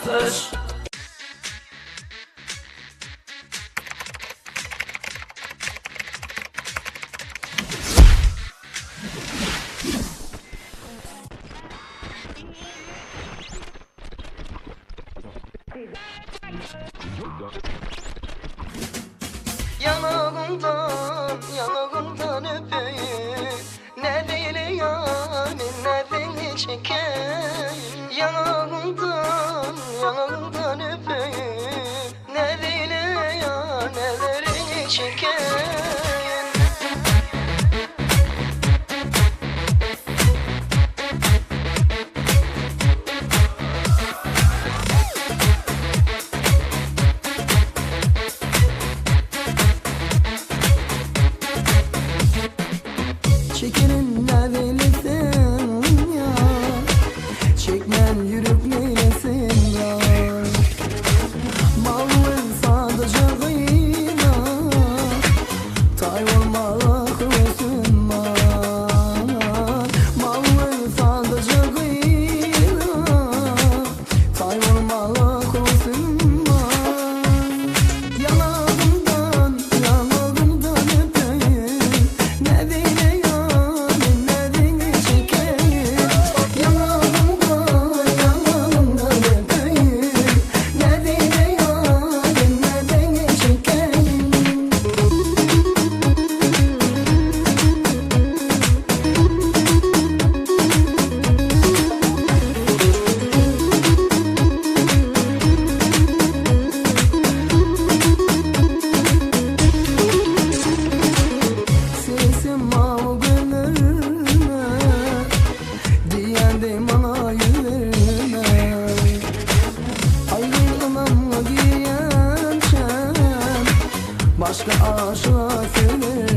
atış. Yanağından, yanağından öpeyim. Ne değil yani, ne beni çekeyim. Yanağından, yanağından öpeyim. Ne değil ya, neleri çekeyim. Çekenin neredesin ya? Çekmen yürüp neylesin ya? Malın sadece gıyna, tay olmalı kılsın var. Malın sadece gıyna, tay olmalı kılsın var. Yanağımdan, yanağımdan öpeyim. Ne diyeyim? Sesim mal gönlüme, diyendim ana yüreğime. Ayrılamam diyençem, başka aşığa söylerim.